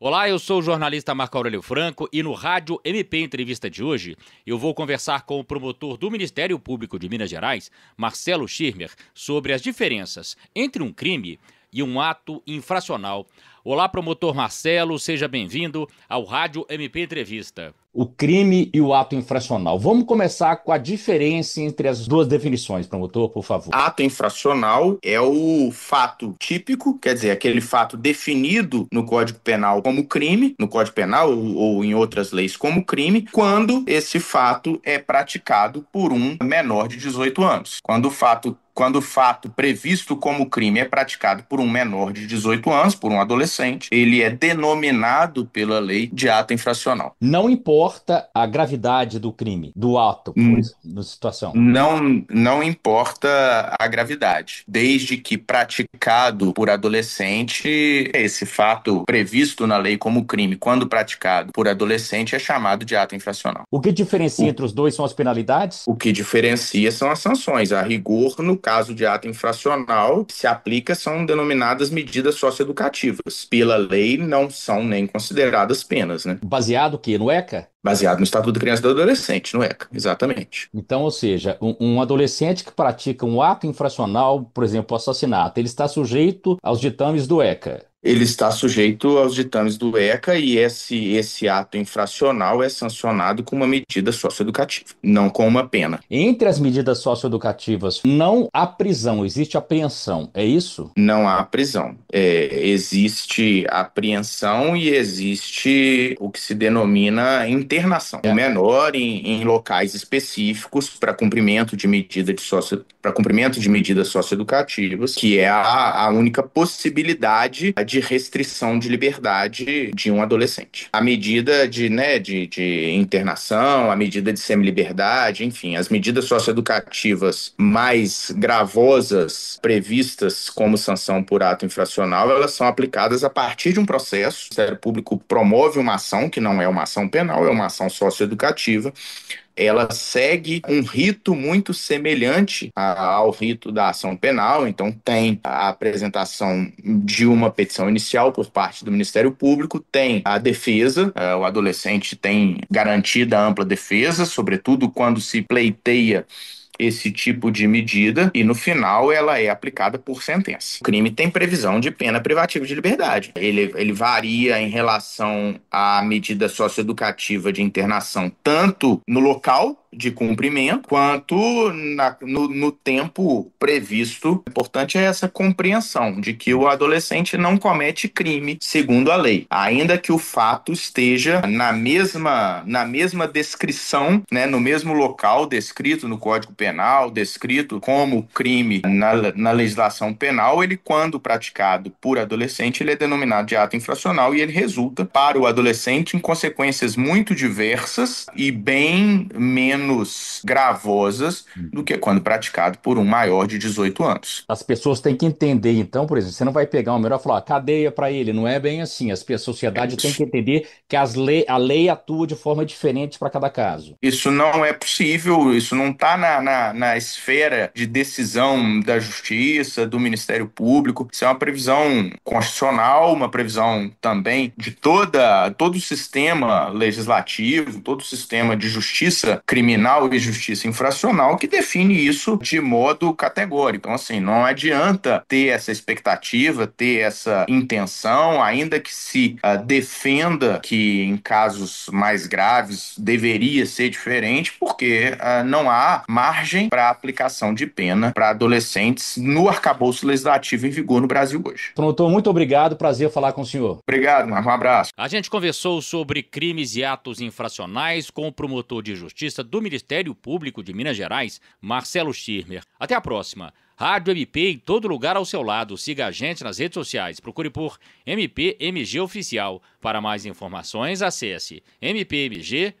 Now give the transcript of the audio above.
Olá, eu sou o jornalista Marco Aurélio Franco e no Rádio MP Entrevista de hoje eu vou conversar com o promotor do Ministério Público de Minas Gerais, Marcelo Schirmer, sobre as diferenças entre um crime e um ato infracional. Olá, promotor Marcelo, seja bem-vindo ao Rádio MP Entrevista. O crime e o ato infracional. Vamos começar com a diferença entre as duas definições, promotor, por favor. Ato infracional é o fato típico, quer dizer, aquele fato definido no Código Penal como crime, no Código Penal ou em outras leis como crime, quando esse fato é praticado por um menor de 18 anos. Quando o fato previsto como crime é praticado por um menor de 18 anos, por um adolescente, ele é denominado pela lei de ato infracional. Não importa a gravidade do crime, do ato, na situação. Não importa a gravidade, desde que praticado por adolescente, esse fato previsto na lei como crime, quando praticado por adolescente, é chamado de ato infracional. O que diferencia O, entre os dois são as penalidades? o que diferencia são as sanções. A rigor, no caso de ato infracional, que se aplica são denominadas medidas socioeducativas. Pela lei, não são nem consideradas penas, né? Baseado o quê? No ECA? Baseado no Estatuto da Criança e do Adolescente, no ECA, exatamente. Então, ou seja, um adolescente que pratica um ato infracional, por exemplo, assassinato, ele está sujeito aos ditames do ECA. Ele está sujeito aos ditames do ECA e esse ato infracional é sancionado com uma medida socioeducativa, não com uma pena. Entre as medidas socioeducativas, não há prisão, existe apreensão, é isso? Não há prisão. Existe apreensão e existe o que se denomina internação. O menor em locais específicos para cumprimento de para cumprimento de medidas socioeducativas, que é a única possibilidade de restrição de liberdade de um adolescente. A medida de internação, a medida de semiliberdade, enfim, as medidas socioeducativas mais gravosas previstas como sanção por ato infracional, elas são aplicadas a partir de um processo. O Ministério Público promove uma ação, que não é uma ação penal, é uma ação socioeducativa. Ela segue um rito muito semelhante ao rito da ação penal, então tem a apresentação de uma petição inicial por parte do Ministério Público, tem a defesa, o adolescente tem garantida ampla defesa, sobretudo quando se pleiteia esse tipo de medida e no final ela é aplicada por sentença. O crime tem previsão de pena privativa de liberdade. Ele varia em relação à medida socioeducativa de internação, tanto no local de cumprimento, quanto no tempo previsto. O importante é essa compreensão de que o adolescente não comete crime segundo a lei, ainda que o fato esteja na mesma descrição, né, no mesmo local descrito no Código Penal, descrito como crime na legislação penal. Ele, quando praticado por adolescente, ele é denominado de ato infracional e ele resulta para o adolescente em consequências muito diversas e bem menos gravosas do que quando praticado por um maior de 18 anos. As pessoas têm que entender, então, por exemplo, você não vai pegar um menor e falar, cadeia para ele, não é bem assim. A sociedade tem que entender que a lei atua de forma diferente para cada caso. Isso não é possível, isso não está na esfera de decisão da Justiça, do Ministério Público. Isso é uma previsão constitucional, uma previsão também de todo o sistema legislativo, todo o sistema de justiça criminal e justiça infracional que define isso de modo categórico. Então, assim, não adianta ter essa expectativa, ter essa intenção, ainda que se defenda que em casos mais graves deveria ser diferente, porque não há margem para aplicação de pena para adolescentes no arcabouço legislativo em vigor no Brasil hoje. Promotor, muito obrigado, prazer falar com o senhor. Obrigado, Marco, um abraço. A gente conversou sobre crimes e atos infracionais com o promotor de justiça do Ministério Público de Minas Gerais, Marcelo Schirmer. Até a próxima. Rádio MP em todo lugar ao seu lado. Siga a gente nas redes sociais. Procure por MPMG Oficial. Para mais informações, acesse mpmg.mp.br.